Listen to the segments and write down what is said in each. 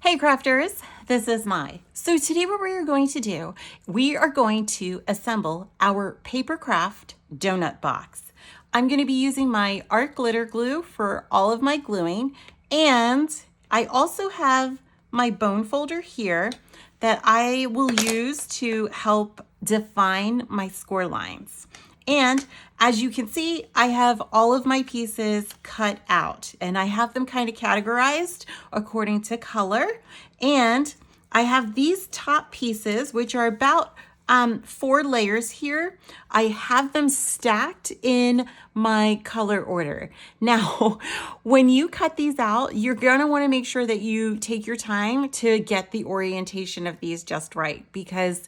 Hey crafters, this is Mai. So today what we're going to do, we are going to assemble our paper craft donut box. I'm going to be using my art glitter glue for all of my gluing, and I also have my bone folder here that I will use to help define my score lines. And as you can see, I have all of my pieces cut out and I have them kind of categorized according to color. And I have these top pieces, which are about 4 layers here. I have them stacked in my color order. Now, when you cut these out, you're gonna wanna make sure that you take your time to get the orientation of these just right, because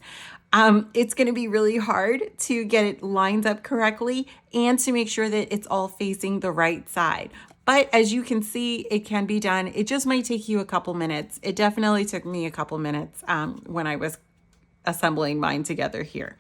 it's going to be really hard to get it lined up correctly and to make sure that it's all facing the right side. But as you can see, it can be done. It just might take you a couple minutes. It definitely took me a couple minutes when I was assembling mine together here.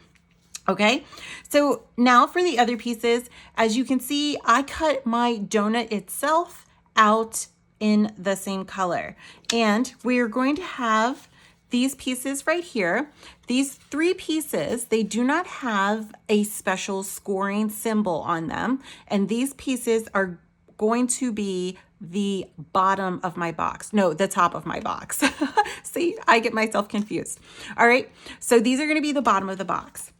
Okay, so now for the other pieces, as you can see, I cut my donut itself out in the same color. And we are going to have these pieces right here. These 3 pieces, they do not have a special scoring symbol on them. And these pieces are going to be the bottom of my box. No, the top of my box. See, I get myself confused. All right, so these are going to be the bottom of the box.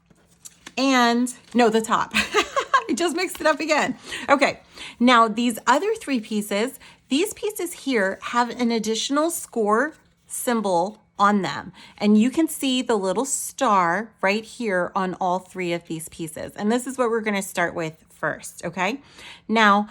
And no, the top. I just mixed it up again. Okay, now these other 3 pieces, these pieces here have an additional score symbol on them. And you can see the little star right here on all 3 of these pieces. And this is what we're gonna start with first, okay? Now,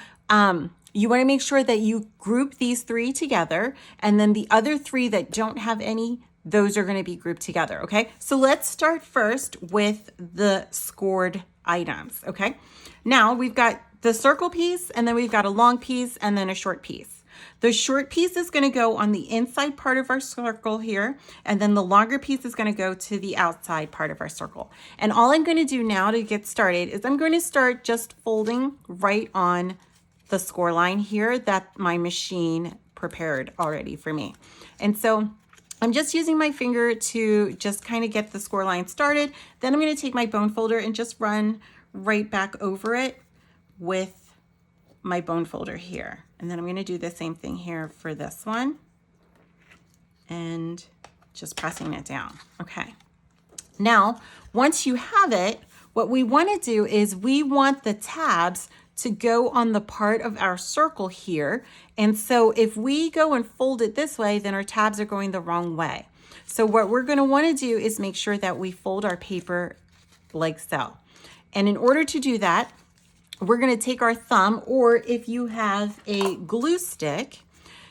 you wanna make sure that you group these 3 together, and then the other 3 that don't have any, those are gonna be grouped together, okay? So let's start first with the scored items, okay? Now we've got the circle piece, and then we've got a long piece, and then a short piece. The short piece is going to go on the inside part of our circle here, and then the longer piece is going to go to the outside part of our circle. And all I'm going to do now to get started is I'm going to start just folding right on the score line here that my machine prepared already for me. And so I'm just using my finger to just kind of get the score line started. Then I'm going to take my bone folder and just run right back over it with my bone folder here. And then I'm going to do the same thing here for this one and just pressing it down. Okay. Now, once you have it, what we want to do is we want the tabs to go on the part of our circle here. And so if we go and fold it this way, then our tabs are going the wrong way. So what we're going to want to do is make sure that we fold our paper like so. And in order to do that, we're going to take our thumb, or if you have a glue stick,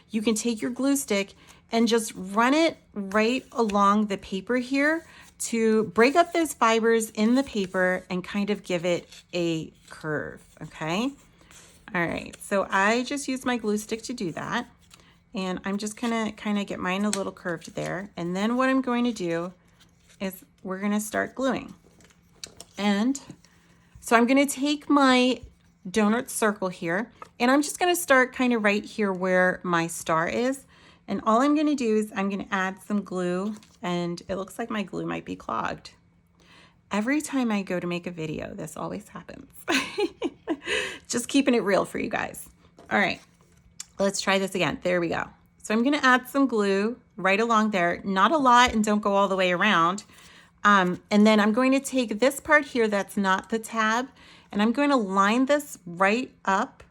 you can take your glue stick and just run it right along the paper here to break up those fibers in the paper and kind of give it a curve, okay? All right, so I just used my glue stick to do that. And I'm just gonna kind of get mine a little curved there. And then what I'm going to do is we're gonna start gluing. And so I'm going to take my donut circle here, and I'm just going to start kind of right here where my star is. And all I'm going to do is I'm going to add some glue, and it looks like my glue might be clogged. Every time I go to make a video, this always happens. Just keeping it real for you guys. All right, let's try this again. There we go. So I'm going to add some glue right along there, not a lot, and don't go all the way around. And then I'm going to take this part here that's not the tab, and I'm going to line this right up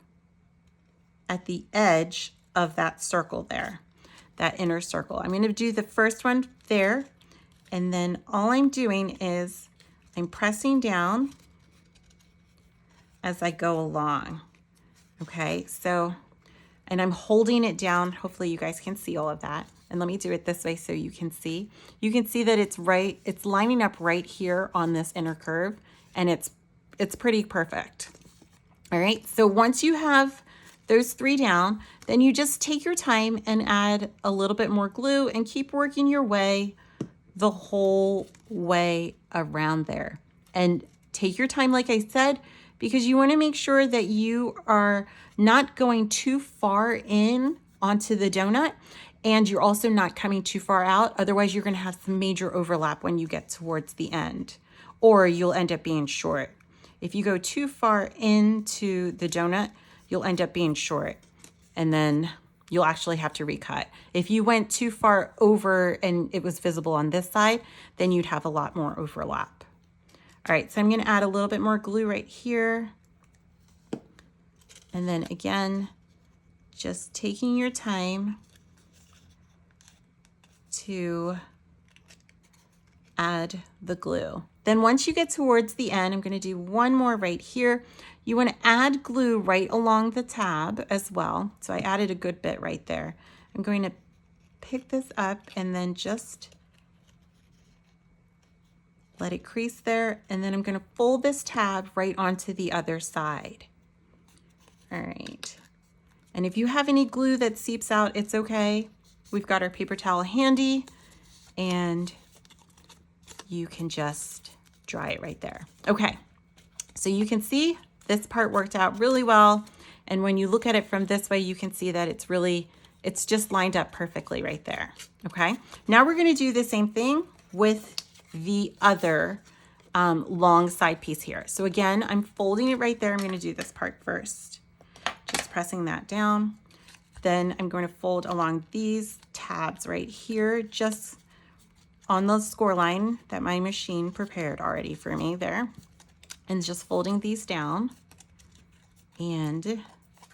at the edge of that circle there, that inner circle. I'm going to do the first one there, and then all I'm doing is I'm pressing down as I go along. Okay, so, and I'm holding it down. Hopefully you guys can see all of that. And let me do it this way so you can see. You can see that it's lining up right here on this inner curve, and it's pretty perfect. All right, so once you have those 3 down, then you just take your time and add a little bit more glue and keep working your way the whole way around there. And take your time, like I said, because you want to make sure that you are not going too far in onto the donut, and you're also not coming too far out. Otherwise, you're going to have some major overlap when you get towards the end, or you'll end up being short. If you go too far into the donut, you'll end up being short, and then you'll actually have to recut. If you went too far over and it was visible on this side, then you'd have a lot more overlap. All right, so I'm going to add a little bit more glue right here. And then again, just taking your time to add the glue. Then once you get towards the end, I'm going to do one more right here. You want to add glue right along the tab as well. So I added a good bit right there. I'm going to pick this up and then just let it crease there. And then I'm going to fold this tab right onto the other side. All right. And if you have any glue that seeps out, it's okay. We've got our paper towel handy, and you can just dry it right there. Okay, so you can see this part worked out really well. And when you look at it from this way, you can see that it's just lined up perfectly right there. Okay, now we're gonna do the same thing with the other long side piece here. So again, I'm folding it right there. I'm gonna do this part first. Just pressing that down. Then I'm going to fold along these tabs right here, just on the score line that my machine prepared already for me there. And just folding these down. And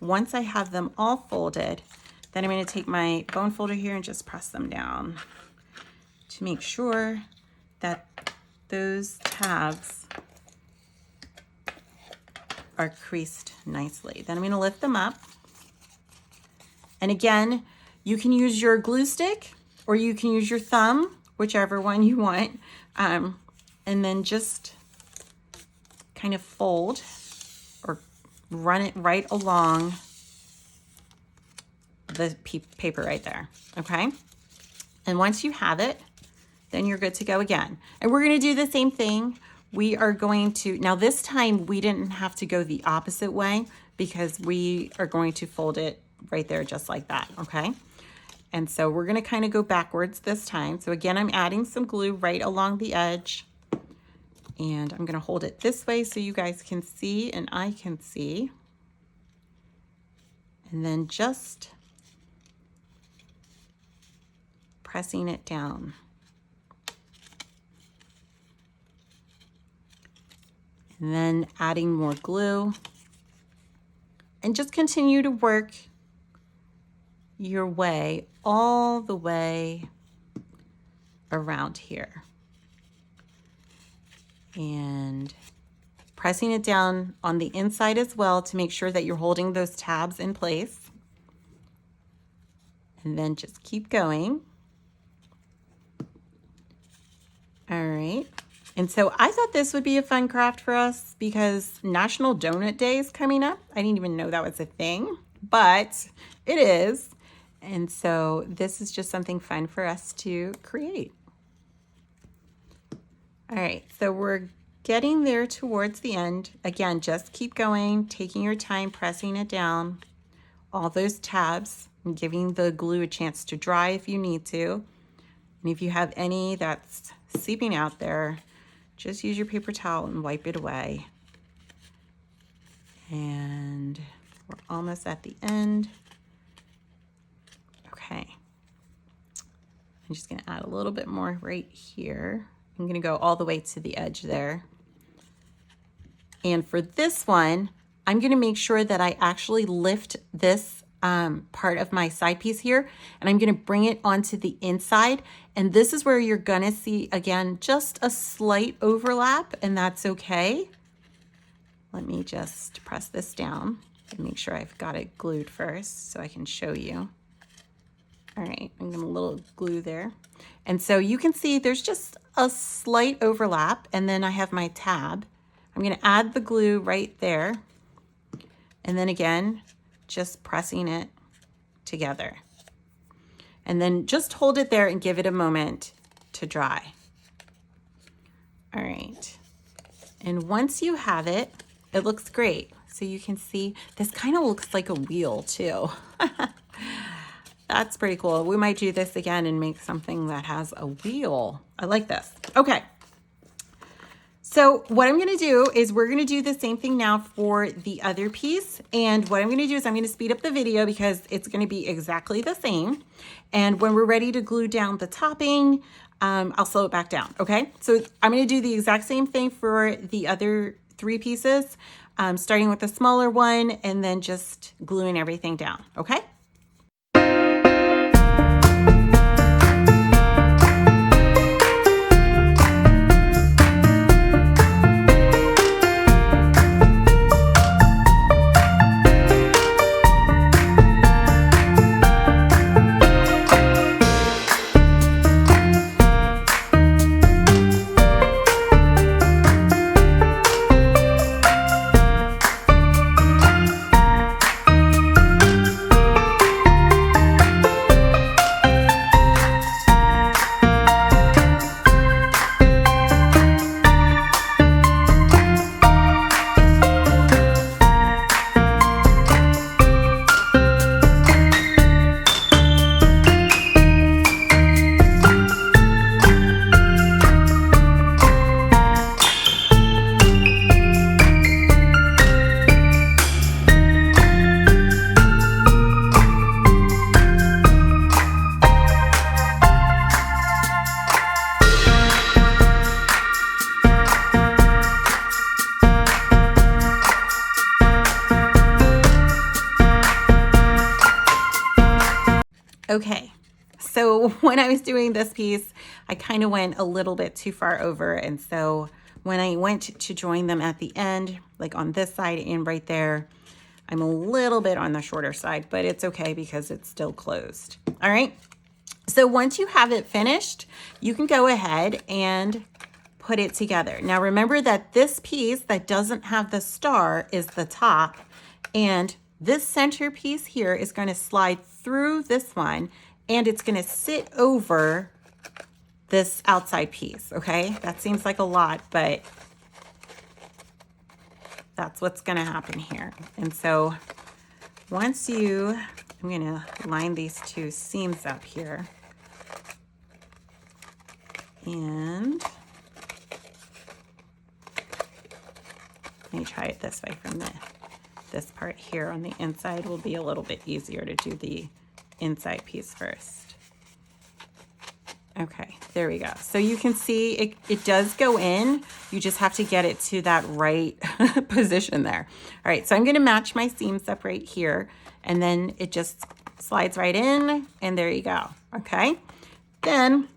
once I have them all folded, then I'm going to take my bone folder here and just press them down to make sure that those tabs are creased nicely. Then I'm going to lift them up. And again, you can use your glue stick or you can use your thumb, whichever one you want. And then just kind of fold or run it right along the paper right there, okay? And once you have it, then you're good to go again. And we're gonna do the same thing. We are going to, now this time we didn't have to go the opposite way because we are going to fold it right there just like that, okay? And so we're gonna kind of go backwards this time. So again, I'm adding some glue right along the edge, and I'm gonna hold it this way so you guys can see and I can see. And then just pressing it down. And then adding more glue, and just continue to work your way all the way around here. And pressing it down on the inside as well to make sure that you're holding those tabs in place. And then just keep going. All right. And so I thought this would be a fun craft for us because National Donut Day is coming up. I didn't even know that was a thing, but it is. And so this is just something fun for us to create. All right, so we're getting there towards the end. Again, just keep going, taking your time, pressing it down, all those tabs, and giving the glue a chance to dry if you need to. And if you have any that's seeping out there, just use your paper towel and wipe it away. And we're almost at the end. Okay. I'm just gonna add a little bit more right here. I'm gonna go all the way to the edge there. And for this one, I'm gonna make sure that I actually lift this part of my side piece here, and I'm gonna bring it onto the inside. And this is where you're gonna see, again, just a slight overlap, and that's okay. Let me just press this down and make sure I've got it glued first so I can show you. All right, I'm gonna little glue there. And so you can see there's just a slight overlap, and then I have my tab. I'm gonna add the glue right there. And then again, just pressing it together. And then just hold it there and give it a moment to dry. All right. And once you have it, it looks great. So you can see this kind of looks like a wheel too. That's pretty cool. We might do this again and make something that has a wheel. I like this. Okay. So what I'm going to do is we're going to do the same thing now for the other piece. And what I'm going to do is I'm going to speed up the video because it's going to be exactly the same. And when we're ready to glue down the topping, I'll slow it back down. Okay. So I'm going to do the exact same thing for the other 3 pieces, starting with the smaller one and then just gluing everything down. Okay. Okay, so when I was doing this piece, I kind of went a little bit too far over. And so when I went to join them at the end, like on this side and right there, I'm a little bit on the shorter side, but it's okay because it's still closed. All right, so once you have it finished, you can go ahead and put it together. Now remember that this piece that doesn't have the star is the top, and this center piece here is going to slide through this one, and it's going to sit over this outside piece. Okay, that seems like a lot, but that's what's going to happen here. And so once I'm going to line these 2 seams up here, and let me try it this way from this part here on the inside will be a little bit easier to do the inside piece first. Okay, there we go. So you can see it does go in. You just have to get it to that right position there. All right, so I'm going to match my seams up right here, and then it just slides right in, and there you go. Okay, then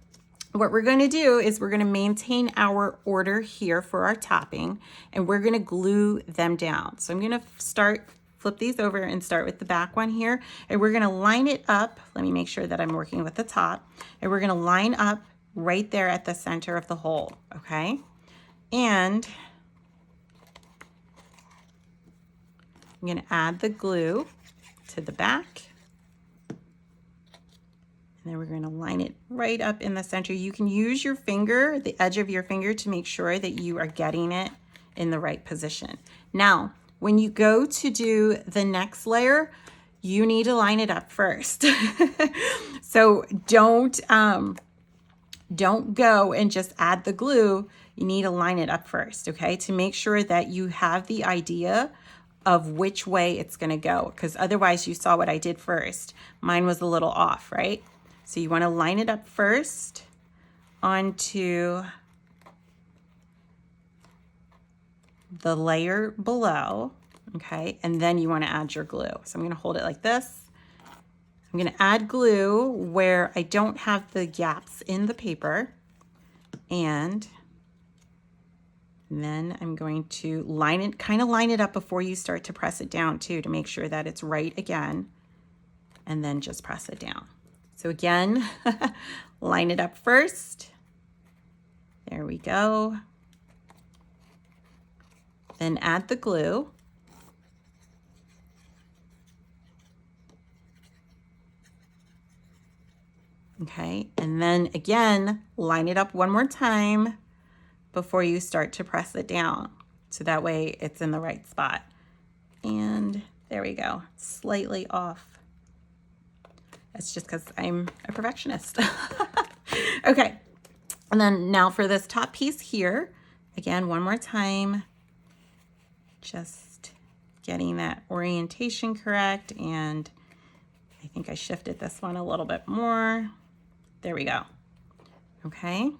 what we're going to do is we're going to maintain our order here for our topping, and we're going to glue them down. So I'm going to flip these over and start with the back one here, and we're going to line it up. Let me make sure that I'm working with the top, and we're going to line up right there at the center of the hole. Okay, and I'm going to add the glue to the back. And then we're going to line it right up in the center. You can use your finger, the edge of your finger, to make sure that you are getting it in the right position. Now, when you go to do the next layer, you need to line it up first. So don't go and just add the glue. You need to line it up first, okay? To make sure that you have the idea of which way it's going to go, because otherwise you saw what I did first. Mine was a little off, right? So you want to line it up first onto the layer below, okay? And then you want to add your glue. So I'm going to hold it like this. I'm going to add glue where I don't have the gaps in the paper. And then I'm going to kind of line it up before you start to press it down too, to make sure that it's right again. And then just press it down. So again, line it up first. There we go. Then add the glue. Okay, and then again, line it up one more time before you start to press it down. So that way it's in the right spot. And there we go, slightly off. That's just because I'm a perfectionist. Okay. And then now for this top piece here, again, one more time, just getting that orientation correct. And I think I shifted this one a little bit more. There we go. Okay. And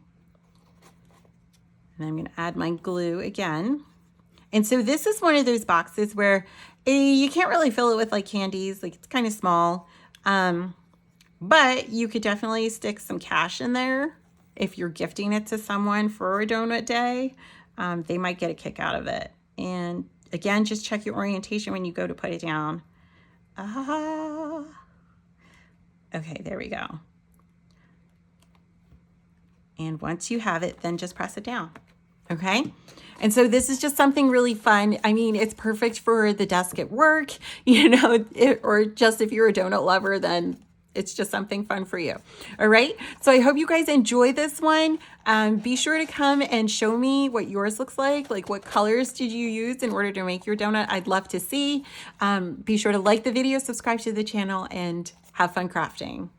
I'm going to add my glue again. And so this is one of those boxes where you can't really fill it with like candies, like it's kind of small. But you could definitely stick some cash in there if you're gifting it to someone for a donut day. They might get a kick out of it. And again, just check your orientation when you go to put it down. Okay, there we go. And once you have it, then just press it down. Okay. And so this is just something really fun. I mean, it's perfect for the desk at work, you know, or just if you're a donut lover, then it's just something fun for you. All right. So I hope you guys enjoy this one. Be sure to come and show me what yours looks like what colors did you use in order to make your donut? I'd love to see. Be sure to like the video, subscribe to the channel, and have fun crafting.